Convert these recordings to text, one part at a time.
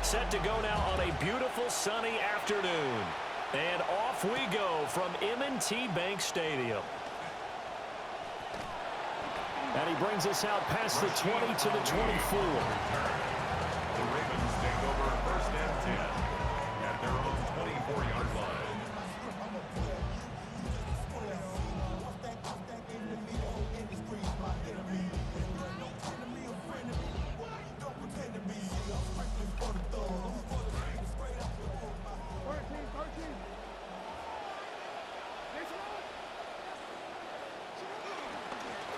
set to go now on a beautiful sunny afternoon. And off we go from M&T Bank Stadium. And he brings us out past the 20 to the 24. The Ravens take over first and 10 at their own 24-yard line.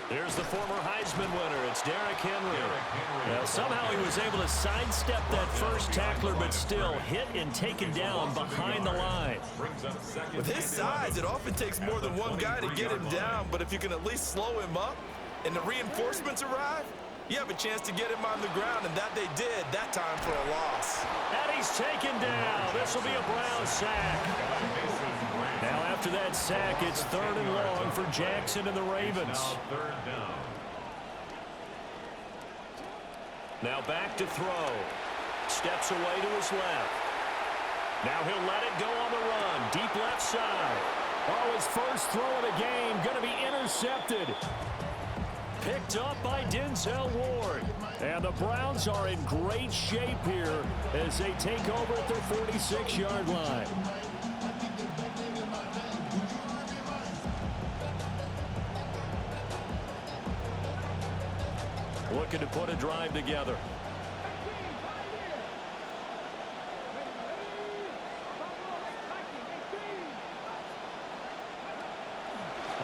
Here's the former Heisman winner. It's Derrick Henry. Now, somehow he was able to sidestep that first tackler, but still hit and taken down behind the line. With his size, it often takes more than one guy to get him down, but if you can at least slow him up and the reinforcements arrive, you have a chance to get him on the ground, and that they did that time for a loss. And he's taken down. This will be a Brown sack. Now after that sack, it's 3rd and long for Jackson and the Ravens. Now back to throw. Steps away to his left. Now he'll let it go on the run. Deep left side. Oh, his first throw of the game going to be intercepted. Picked up by Denzel Ward. And the Browns are in great shape here as they take over at their 46-yard line. Looking to put a drive together.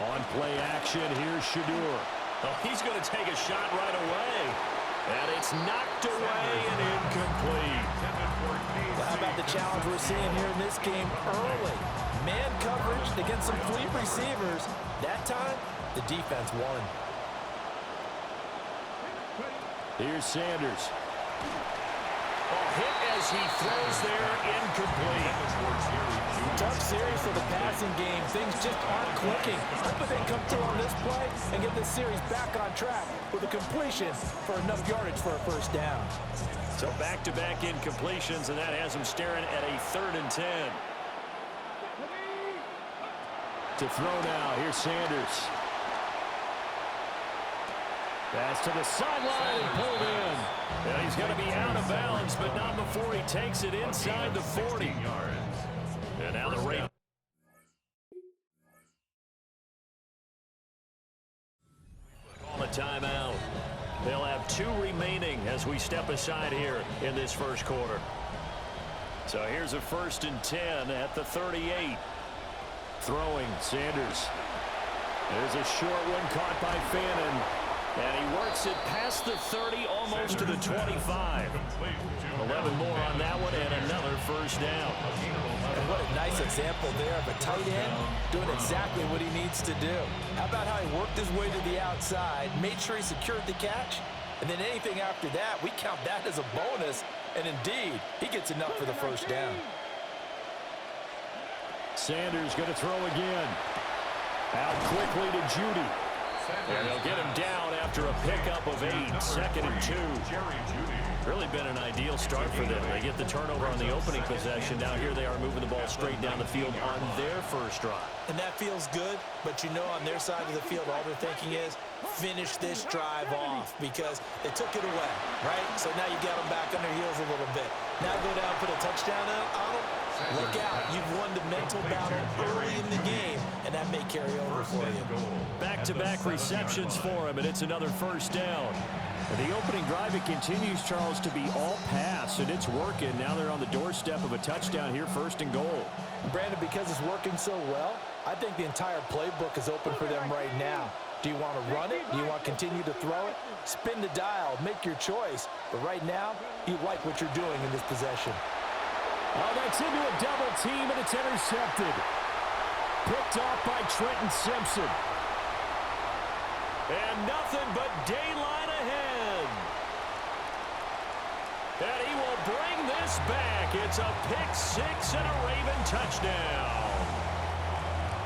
On play action, here's Shadeur. Oh, he's going to take a shot right away. And it's knocked away and incomplete. Well, how about the challenge we're seeing here in this game early? Man coverage against some fleet receivers. That time, the defense won. Here's Sanders. Oh, hit as he throws there, incomplete. Tough series for the passing game. Things just aren't clicking. Hope they come through on this play and get this series back on track with a completion for enough yardage for a first down. So back-to-back incompletions, and that has him staring at a 3rd and 10. To throw now, here's Sanders. Pass to the sideline and pulled in. And he's going to be out of bounds, but not before he takes it inside the 40. And now the Ravens. Call a timeout. They'll have 2 remaining as we step aside here in this first quarter. So here's a 1st and 10 at the 38. Throwing, Sanders. There's a short one caught by Fannin. And he works it past the 30, almost to the 25. 11 more on that one, and another first down. And what a nice example there of a tight end doing exactly what he needs to do. How about how he worked his way to the outside, made sure he secured the catch, and then anything after that, we count that as a bonus. And indeed, he gets enough for the first down. Sanders going to throw again. Out quickly to Judy. And they'll get him down after a pickup of 8, 2nd and 2. Really been an ideal start for them. They get the turnover on the opening possession. Now here they are moving the ball straight down the field on their first drive. And that feels good, but you know on their side of the field, all they're thinking is finish this drive off because they took it away, right? So now you got them back on their heels a little bit. Now go down, put a touchdown on them. Look out. You've won the mental battle early in the game, and that may carry over for you. Back-to-back receptions for him, and it's another first down. And the opening drive, it continues, Charles, to be all pass, and it's working. Now they're on the doorstep of a touchdown here, 1st and goal. Brandon, because it's working so well, I think the entire playbook is open for them right now. Do you want to run it? Do you want to continue to throw it? Spin the dial, make your choice. But right now, you like what you're doing in this possession. Oh, that's into a double team, and it's intercepted. Picked off by Trenton Simpson. And nothing but daylight ahead. And he will bring this back. It's a pick 6 and a Raven touchdown.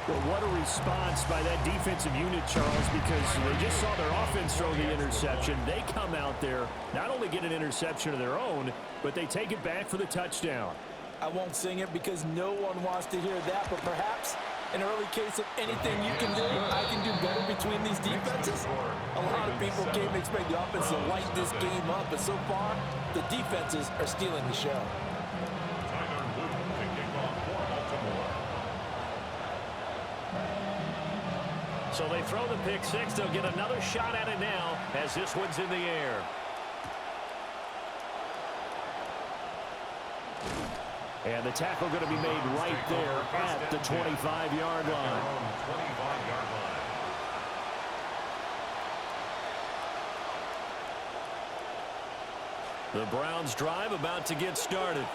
Well, what a response by that defensive unit, Charles, because they just saw their offense throw the interception. They come out there, not only get an interception of their own, but they take it back for the touchdown. I won't sing it because no one wants to hear that, but perhaps an early case of anything you can do, I can do better between these defenses. A lot of people came to expect the offense to light this game up, but so far, the defenses are stealing the show. So they throw the pick six. They'll get another shot at it now as this one's in the air. And the tackle going to be made right there at the 25-yard line. The Browns drive about to get started.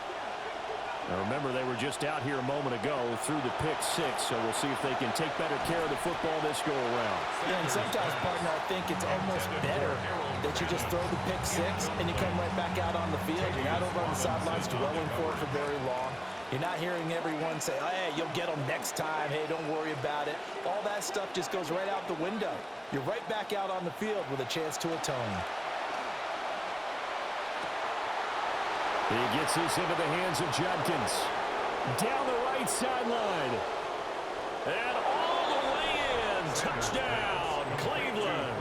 Now remember, they were just out here a moment ago through the pick six, so we'll see if they can take better care of the football this go-around. Yeah, and sometimes, partner, I think it's almost better that you just throw the pick six and you come right back out on the field. You're not over on the sidelines dwelling for it for very long. You're not hearing everyone say, oh, hey, you'll get them next time. Hey, don't worry about it. All that stuff just goes right out the window. You're right back out on the field with a chance to atone. He gets this into the hands of Judkins. Down the right sideline. And all the way in. Touchdown, Cleveland.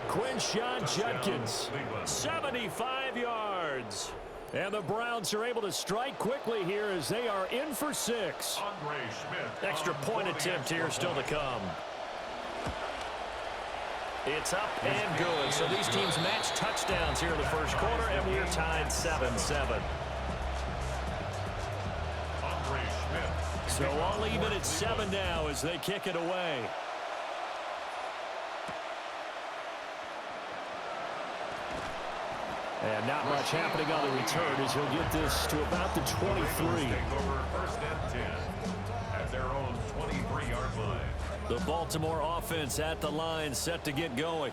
Quinshawn Judkins, 75 yards. And the Browns are able to strike quickly here as they are in for 6. Extra point attempt here still to come. It's up and good. So these teams match touchdowns here in the first quarter, and we're tied 7-7. So all even at 7 now as they kick it away. And not much happening on the return as he'll get this to about the 23. First and 10 at their own 23-yard line. The Baltimore offense at the line, set to get going.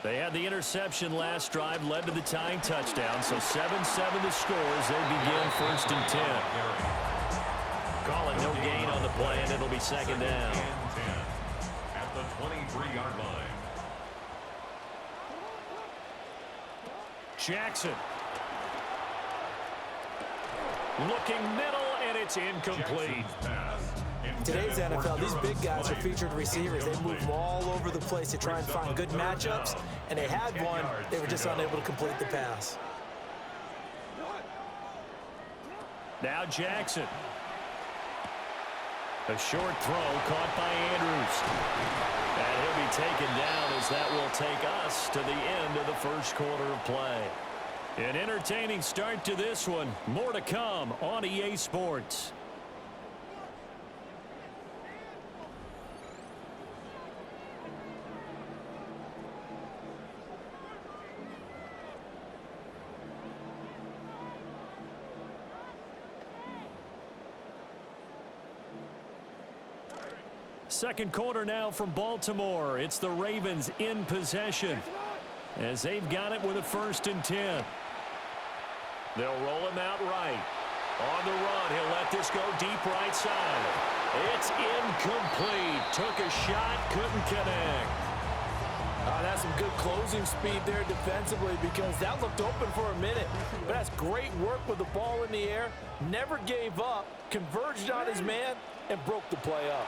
They had the interception last drive, led to the tying touchdown. So 7-7 the score as they begin first and 10. Call it no gain on the play, and it'll be second down. At the 23-yard line. Jackson. Looking middle, and it's incomplete. Today's NFL, these big guys are featured receivers. They move all over the place to try and find good matchups, and they had one. They were just unable to complete the pass. Now Jackson. A short throw caught by Andrews. And he'll be taken down as that will take us to the end of the first quarter of play. An entertaining start to this one. More to come on EA Sports. Second quarter now from Baltimore. It's the Ravens in possession as they've got it with a first and 10. They'll roll him out right. On the run, he'll let this go deep right side. It's incomplete. Took a shot, couldn't connect. That's some good closing speed there defensively because that looked open for a minute. But that's great work with the ball in the air. Never gave up, converged on his man, and broke the play up.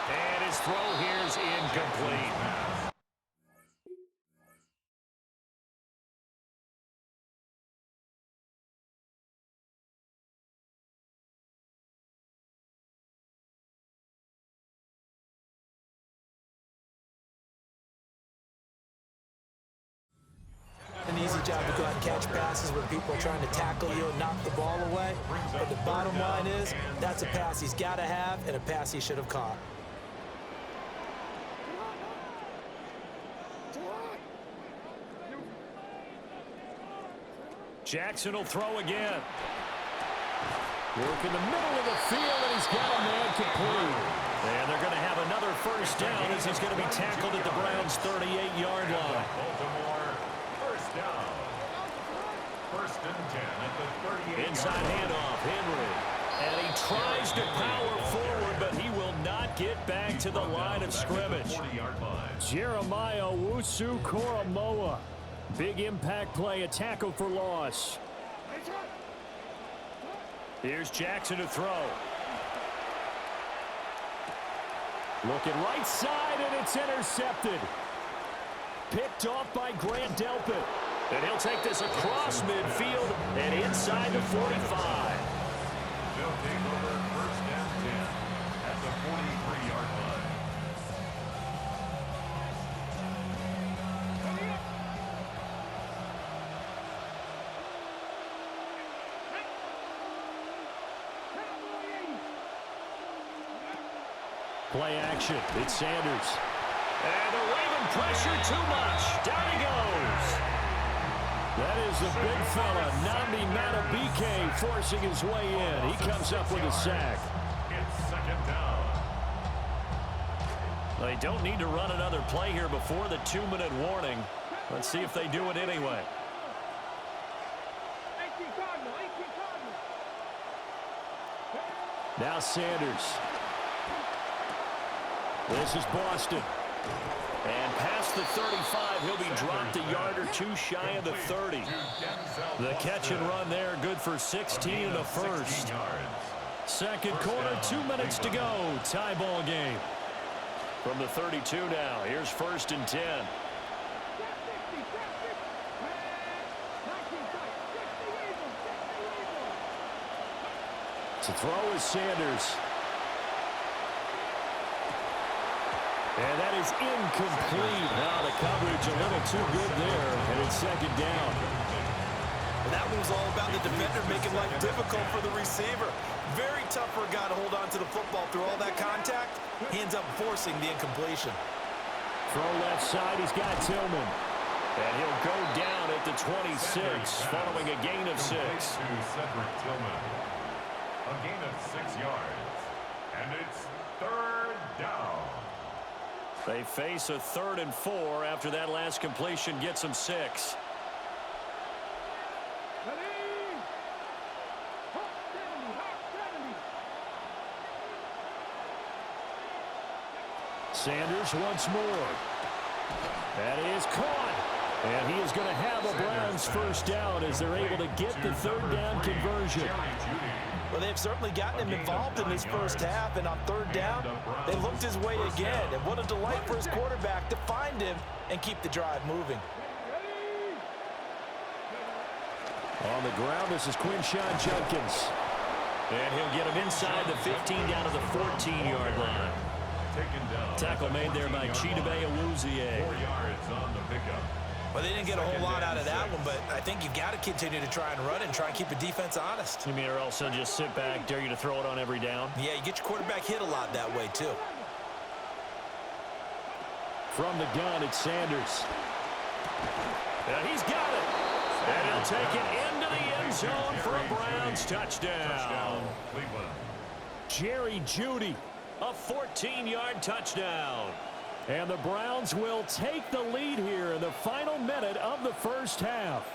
And his throw here is incomplete. An easy job to go out and catch passes when people are trying to tackle you and knock the ball away. But the bottom line is, that's a pass he's got to have and a pass he should have caught. Jackson will throw again. Work in the middle of the field, and he's got a man complete. And they're going to have another first down as he's going to be tackled at the Browns' 38-yard line. first and 10 at the 38. Inside handoff, Henry. And he tries to power forward, but he will not get back to the line of scrimmage. Jeremiah Owusu-Koramoah. Big impact play, a tackle for loss. Here's Jackson to throw. Looking right side, and it's intercepted. Picked off by Grant Delpit. And he'll take this across midfield and inside the 45. They'll take over first and 10 at the 43-yard line. Play action. It's Sanders. And the Raven pressure too much. Down he goes. That is the big fella, Nnamdi Madubuike, forcing his way in. He comes up with a sack. It's second down. They don't need to run another play here before the 2-minute warning. Let's see if they do it anyway. Now Sanders. This is Boston. And past the 35, he'll be dropped a yard or two shy of the 30. The catch and run there, good for 16 in the first. Second quarter, 2 minutes to go. Tie ball game. From the 32 now, here's first and 10. To throw is Sanders. And that is incomplete. Now the coverage a little too good there, and it's second down. Well, that one was all about the defender making life difficult for the receiver. Very tough for a guy to hold on to the football through all that contact. He ends up forcing the incompletion. Throw left side, he's got Tillman. And he'll go down at the 26, following a gain of 6. To Cedric Tillman. A gain of 6 yards. And it's third down. They face a 3rd and 4 after that last completion gets them 6. Sanders once more. That is caught. And he is going to have a Browns first down as they're able to get the 3rd down conversion. Well, they've certainly gotten him involved in this first half, and on 3rd down, they looked his way again. And what a delight for his quarterback to find him and keep the drive moving. On the ground, this is Quinshawn Judkins. And he'll get him inside the 15 down to the 14-yard line. Tackle made there by Chidobe Awuzie. 4 yards on the pickup. Well, they didn't get a whole lot out of that one, but I think you've got to continue to try and run and try and keep the defense honest. You mean, or else they'll just sit back, dare you to throw it on every down? Yeah, you get your quarterback hit a lot that way, too. From the gun, it's Sanders. And he's got it. And he'll take it into the end zone for a Browns touchdown. Cleveland. Jerry Jeudy, a 14-yard touchdown. And the Browns will take the lead here in the final minute of the first half.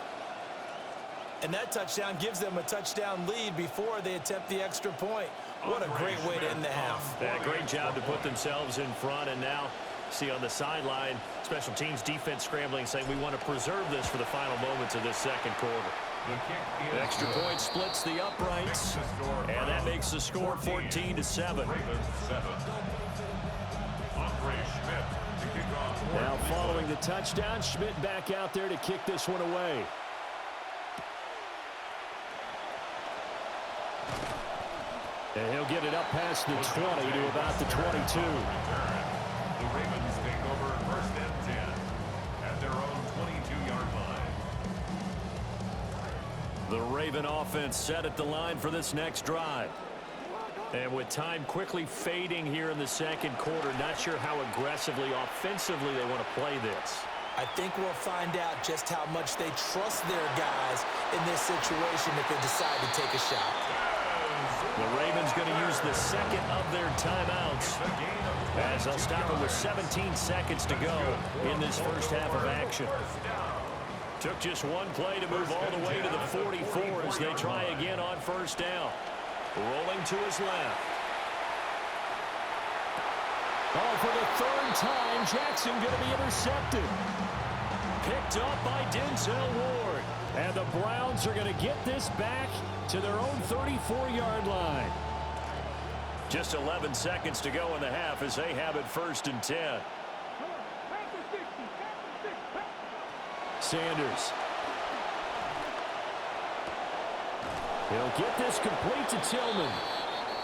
And that touchdown gives them a touchdown lead before they attempt the extra point. What a great way to end the half. Yeah, great job to put themselves in front. And now, see on the sideline, special teams defense scrambling, saying we want to preserve this for the final moments of this second quarter. The extra point splits the uprights, and that makes the score 14-7. Now following the touchdown, Schmidt back out there to kick this one away. And he'll get it up past the 20 to about the 22. The Ravens take over first and 10 at their own 22-yard line. The Raven offense set at the line for this next drive. And with time quickly fading here in the second quarter, not sure how aggressively, offensively they want to play this. I think we'll find out just how much they trust their guys in this situation if they decide to take a shot. The Ravens going to use the second of their timeouts as they'll stop it with 17 seconds to go in this first half of action. Took just one play to move all the way to the 44 as they try again on first down. Rolling to his left. Oh, for the third time, Jackson going to be intercepted. Picked up by Denzel Ward. And the Browns are going to get this back to their own 34-yard line. Just 11 seconds to go in the half as they have it 1st and 10. Sanders. He'll get this complete to Tillman.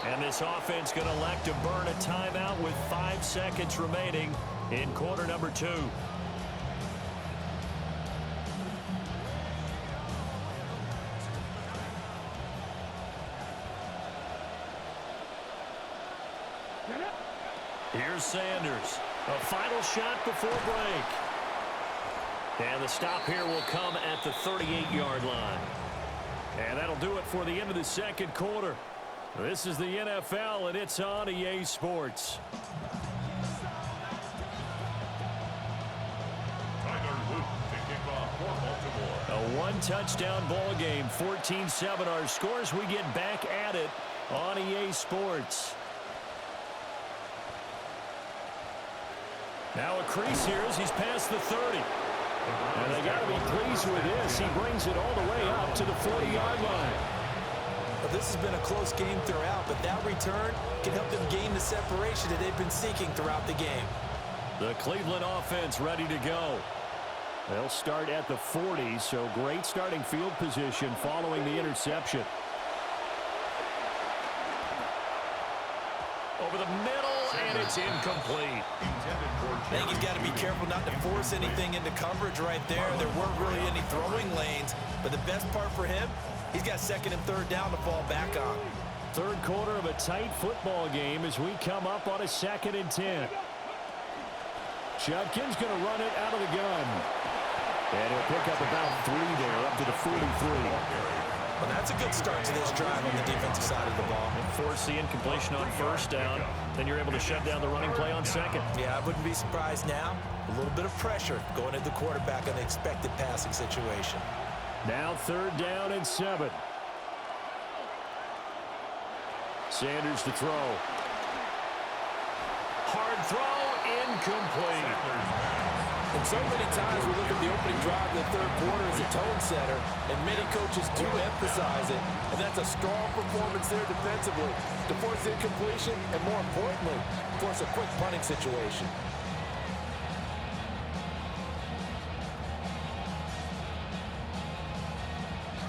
And this offense going to elect to burn a timeout with 5 seconds remaining in quarter number 2. Here's Sanders. A final shot before break. And the stop here will come at the 38-yard line. And that'll do it for the end of the second quarter. This is the NFL, and it's on EA Sports. A one-touchdown ball game, 14-7 our scores. We get back at it on EA Sports. Now a crease here as he's past the 30. And they got to be pleased with this. He brings it all the way up to the 40-yard line. Well, this has been a close game throughout, but that return can help them gain the separation that they've been seeking throughout the game. The Cleveland offense ready to go. They'll start at the 40, so great starting field position following the interception. Over the middle, and it's incomplete. I think he's got to be careful not to force anything into coverage right there. There weren't really any throwing lanes, but the best part for him, he's got 2nd and 3rd down to fall back on. Third quarter of a tight football game as we come up on a 2nd and 10. Judkins going to run it out of the gun. And he'll pick up about 3 there, up to the 43. Well, that's a good start to this drive on the defensive side of the ball. Force the incompletion on first down. Then you're able to shut down the running play on second. Yeah, I wouldn't be surprised now. A little bit of pressure going at the quarterback on the expected passing situation. Now 3rd down and 7. Sanders to throw. Hard throw, incomplete. And so many times we look at the opening drive of the 3rd quarter as a tone setter, and many coaches do emphasize it. And that's a strong performance there defensively to force incompletion and, more importantly, force a quick punting situation.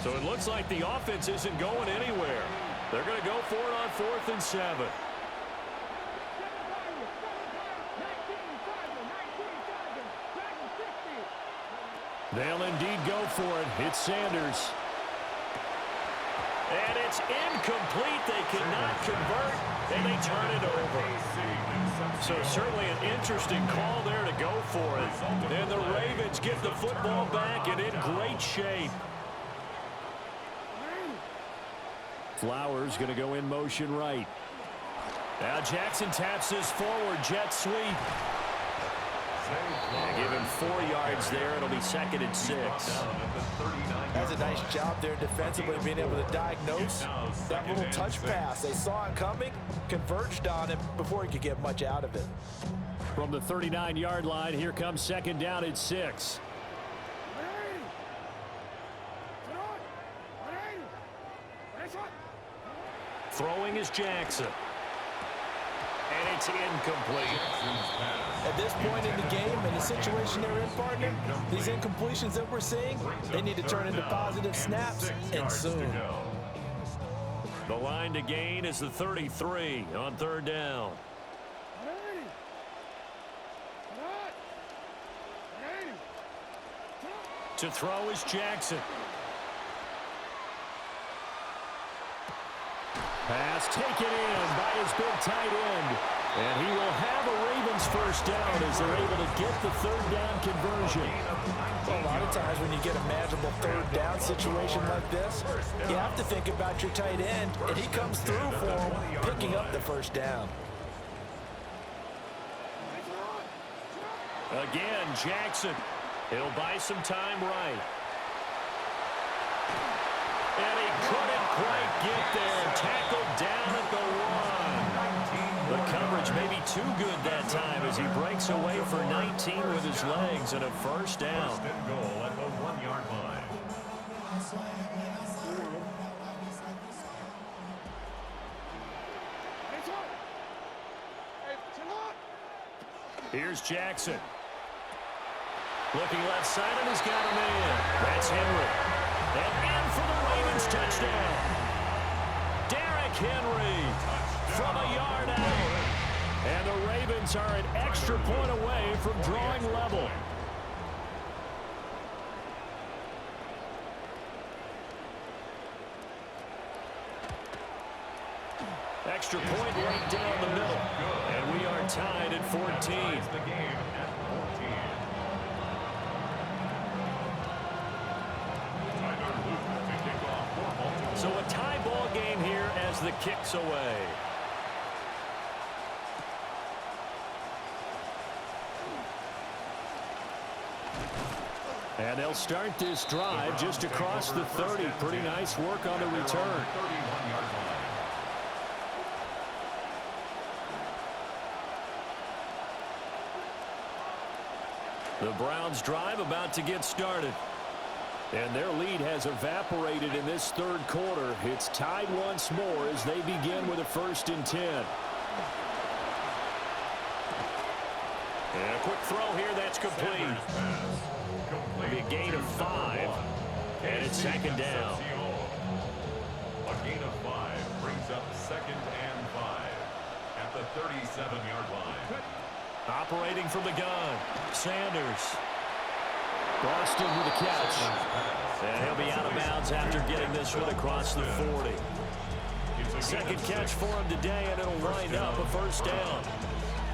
So it looks like the offense isn't going anywhere. They're going to go for it on 4th and 7. They'll indeed go for it. It's Sanders. And it's incomplete. They cannot convert, and they turn it over. So certainly an interesting call there to go for it. And the Ravens get the football back and in great shape. Flowers going to go in motion right. Now Jackson taps this forward, jet sweep. Give him 4 yards there. It'll be 2nd and 6. That's a nice job there defensively, being able to diagnose that little touch pass. They saw it coming, converged on him before he could get much out of it. From the 39-yard line, here comes 2nd down and 6. Throwing is Jackson. And it's incomplete. At this point in the game and the situation they're in, partner, these incompletions that we're seeing, they need to turn into positive snaps, and soon. The line to gain is the 33 on 3rd down. To throw is Jackson. Pass taken in by his big tight end. And he will have a Ravens first down as they're able to get the 3rd down conversion. Well, a lot of times when you get a manageable 3rd down situation like this, you have to think about your tight end, and he comes through for him, picking up the 1st down. Again, Jackson. He'll buy some time right. And he couldn't quite get there. Tackled down at the 1. The coverage may be too good that time as he breaks away for 19 with his legs and a first down. First and goal at the 1-yard line. Here's Jackson. Looking left side, and he's got him in. That's Henry. And in for the Ravens touchdown. Derrick Henry from a yard out. And the Ravens are an extra point away from drawing level. Extra point right down the middle. And we are tied at 14. The game at 14. So a tie ball game here as the kick's away. And they'll start this drive just across the 30. Pretty nice work on the return. 31-yard line. The Browns drive about to get started. And their lead has evaporated in this third quarter. It's tied once more as they begin with a 1st and 10. And a quick throw here that's complete. Maybe a gain of 5. And it's 2nd down. A gain of 5 brings up 2nd and 5 at the 37-yard line. Operating from the gun, Sanders. Boston with a catch. And he'll be out of bounds after getting this one across the 40. Second catch for him today, and it'll wind up a first down.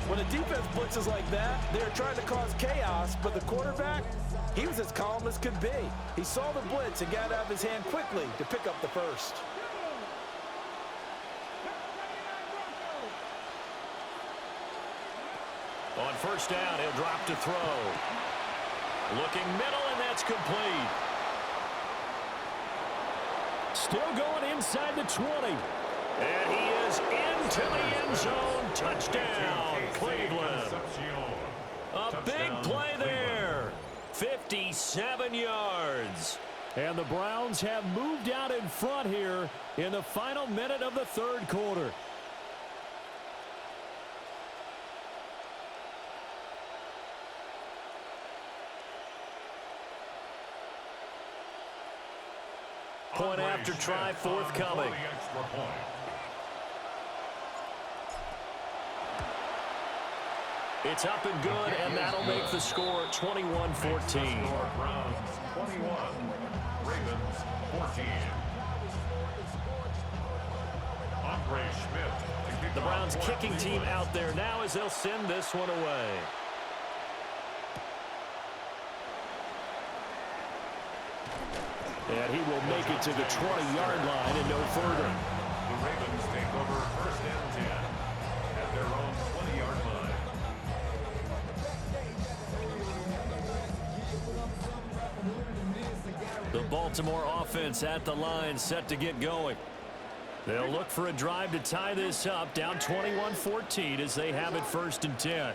When a defense blitzes like that, they're trying to cause chaos, but the quarterback, he was as calm as could be. He saw the blitz and got out of his hand quickly to pick up the first. On first down, he'll drop to throw. Looking middle, and that's complete. Still going inside the 20. And he is into the end zone. Touchdown, Cleveland. A big play there. 57 yards. And the Browns have moved out in front here in the final minute of the third quarter. Point after try forthcoming. It's up and good, and that'll make the score 21-14. Browns 21, Ravens 14. Andre Schmidt. The Browns kicking team out there now as they'll send this one away. And he will make it to the 20-yard line and no further. The Ravens take over 1st and 10 at their own 20-yard line. The Baltimore offense at the line, set to get going. They'll look for a drive to tie this up, down 21-14 as they have it 1st and 10.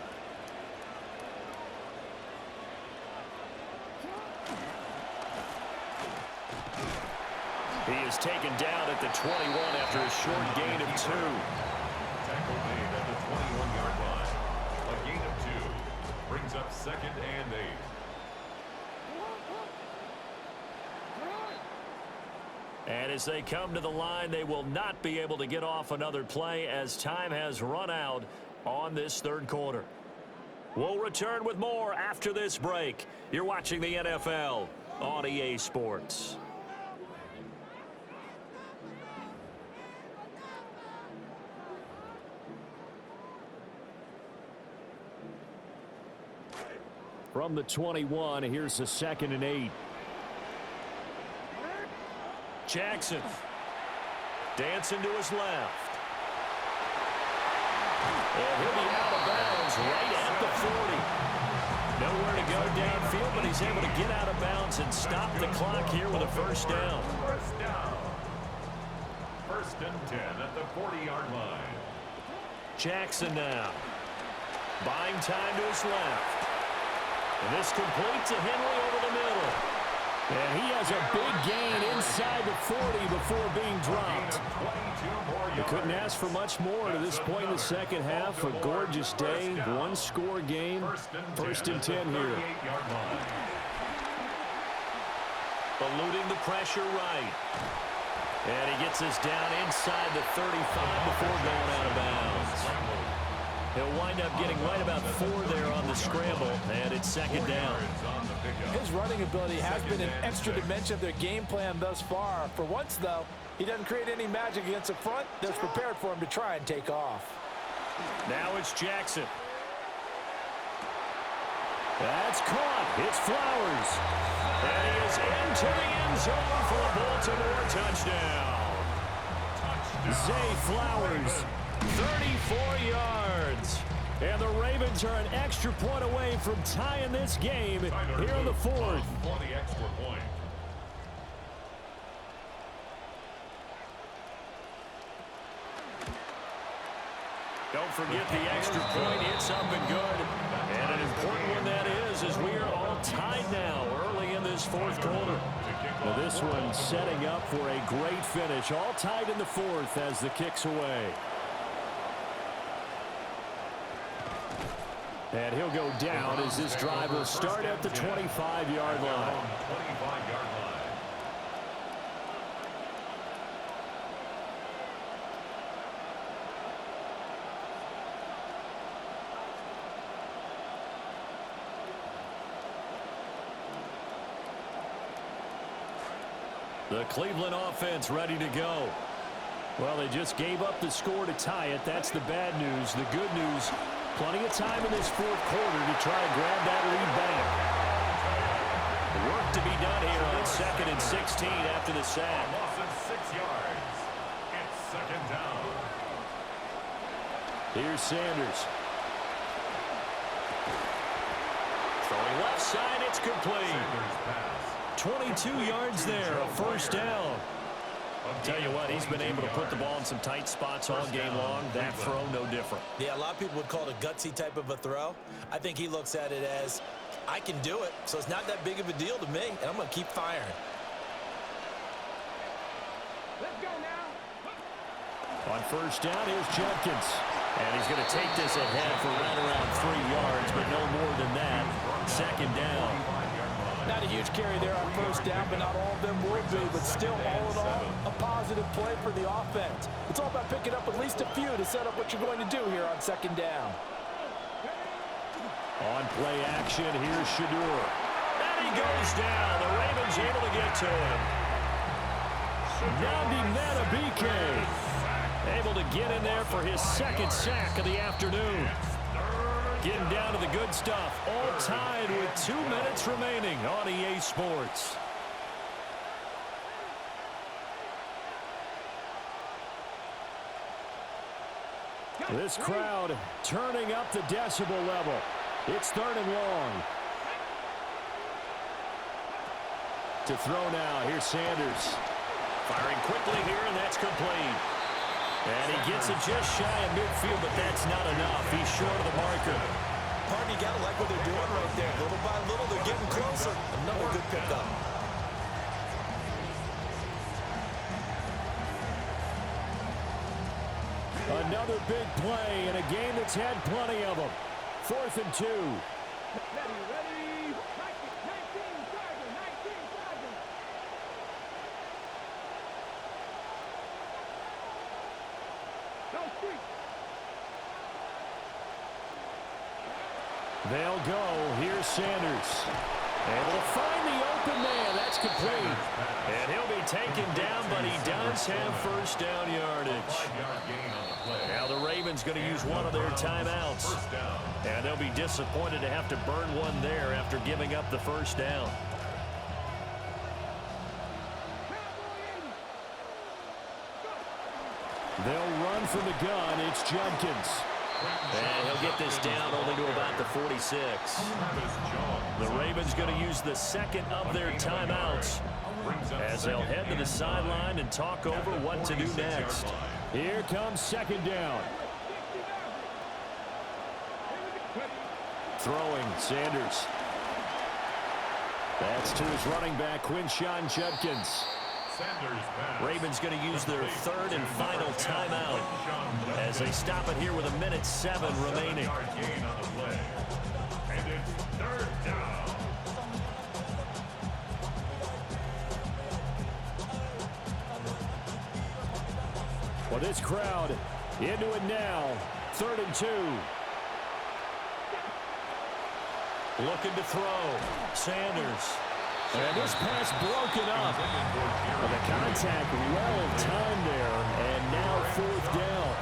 He is taken down at the 21 after a short gain of 2. Tackle made at the 21-yard line. A gain of 2 brings up 2nd and 8. And as they come to the line, they will not be able to get off another play as time has run out on this third quarter. We'll return with more after this break. You're watching the NFL on EA Sports. From the 21, here's a 2nd and 8. Jackson dancing to his left. And he'll be out of bounds right at the 40. Nowhere to go downfield, but he's able to get out of bounds and stop the clock here with a first down. First down. 1st and 10 at the 40-yard line. Jackson now. Buying time to his left. And this complete to Henry over the middle. And he has a big gain inside the 40 before being dropped. You couldn't ask for much more to this point in the second half. A gorgeous day, one-score game. 1st and 10 here. Eluding the pressure right. And he gets this down inside the 35 before going out of bounds. He'll wind up getting right about 4 there on the scramble, and it's 2nd down. His running ability has been an extra dimension of their game plan thus far. For once, though, he doesn't create any magic against the front that's prepared for him to try and take off. Now it's Jackson. That's caught. It's Flowers. And he is into the end zone for a Baltimore touchdown. Zay Flowers, 34 yards. And the Ravens are an extra point away from tying this game here in the 4th. For the extra point. Don't forget the extra point. It's up and good. And an important one that is, as we are all tied now early in this 4th quarter. Well, this one setting up for a great finish. All tied in the 4th as the kick's away. And he'll go down as this drive will start at the 25-yard line. 25-yard line. The Cleveland offense ready to go. Well, they just gave up the score to tie it. That's the bad news. The good news, plenty of time in this 4th quarter to try and grab that lead back. Work to be done here on 2nd and 16 after the sack. Loss of 6 yards. It's 2nd down. Here's Sanders. Throwing left side, it's complete. Sanders pass. 22 yards there, a first down. Tell you what, he's been able to put the ball in some tight spots all game long. That throw, no different. Yeah, a lot of people would call it a gutsy type of a throw. I think he looks at it as, I can do it, so it's not that big of a deal to me, and I'm going to keep firing. Let's go now. On first down, here's Jenkins. And he's going to take this ahead for right around 3 yards, but no more than that. 2nd down. Not a huge carry there on first down, but not all of them will be. But still, all in all, a positive play for the offense. It's all about picking up at least a few to set up what you're going to do here on 2nd down. On play action, here's Shadeur. And he goes down. The Ravens able to get to him. Nandi Madubuike able to get in there for his 2nd sack of the afternoon. Getting down to the good stuff. All tied with 2 minutes remaining on EA Sports. This crowd turning up the decibel level. It's 3rd and long. To throw now. Here's Sanders. Firing quickly here, and that's complete. And he gets it just shy of midfield, but that's not enough. He's short of the marker. Pardon, you got to like what they're doing right there. Little by little, they're getting closer. Another good pickup. Another big play in a game that's had plenty of them. 4th and 2. Ready, ready. 19 Charger, 19 Charger. No street. They'll go. Here's Sanders. Able to find the open man. That's complete. And he'll be taken down, but he does have first down yardage. 5-yard gain on the play. Now the Ravens going to use one of their timeouts. First down. And they'll be disappointed to have to burn one there after giving up the first down. They'll run from the gun. It's Jenkins. And he'll get this down only to about the 46. The Ravens going to use the second of their timeouts as they'll head to the sideline and talk over what to do next. Here comes second down. Throwing, Sanders. That's to his running back, Quinshon Judkins. Ravens going to use their third and final timeout as they stop it here with 1:07 remaining. And it's third down. Well, this crowd into it now. 3rd and 2. Looking to throw. Sanders. And this pass broken up. Well, the contact well timed there, and now 4th down.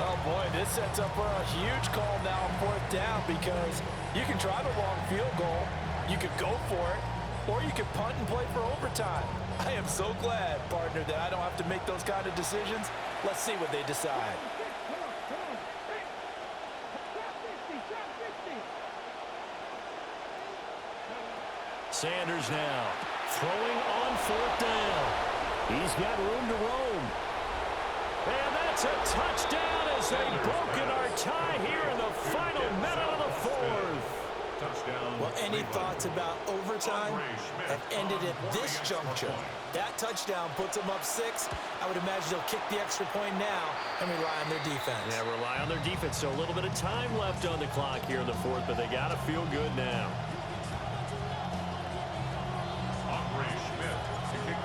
Oh, boy, this sets up for a huge call now on 4th down because you can try the long field goal, you could go for it, or you could punt and play for overtime. I am so glad, partner, that I don't have to make those kind of decisions. Let's see what they decide. Sanders now throwing on 4th down. He's got room to roam. And that's a touchdown as they've broken our tie here in the final minute of the 4th. Well, any thoughts about overtime have ended at this juncture. That touchdown puts them up 6. I would imagine they'll kick the extra point now and rely on their defense. Yeah, rely on their defense. So a little bit of time left on the clock here in the 4th, but they got to feel good now.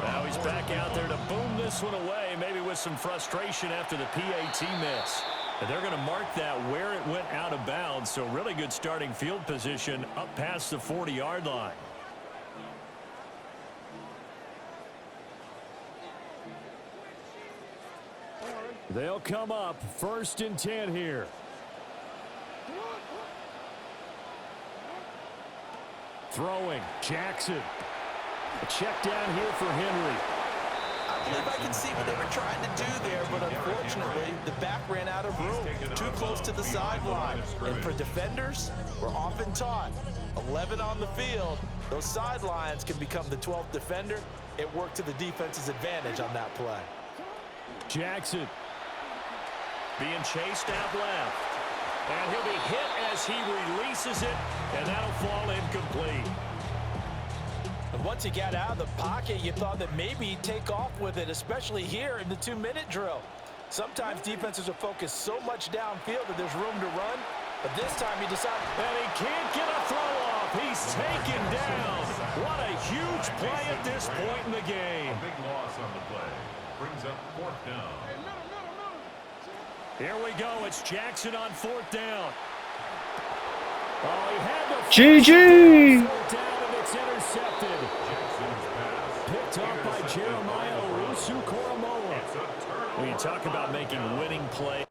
Now he's back out there to boom this one away, maybe with some frustration after the PAT miss. And they're going to mark that where it went out of bounds, so really good starting field position up past the 40-yard line. They'll come up 1st and 10 here. Throwing, Jackson. A check down here for Henry. I believe I can see what they were trying to do there, but unfortunately, the back ran out of room, too close to the sideline. And for defenders, we're often taught, 11 on the field, those sidelines can become the 12th defender. It worked to the defense's advantage on that play. Jackson. Being chased out left. And he'll be hit as he releases it, and that'll fall incomplete. And once he got out of the pocket, you thought that maybe he'd take off with it, especially here in the 2-minute drill. Sometimes defenses are focused so much downfield that there's room to run, but this time he decided, and he can't get a throw off. He's taken down. What a huge play at this point in the game. A big loss on the play. Brings up 4th down. Here we go. It's Jackson on 4th down. Oh, he had to GG! 4th down, and it's intercepted. Picked off by Jeremiah Owusu-Koramoah. When you talk about making winning plays.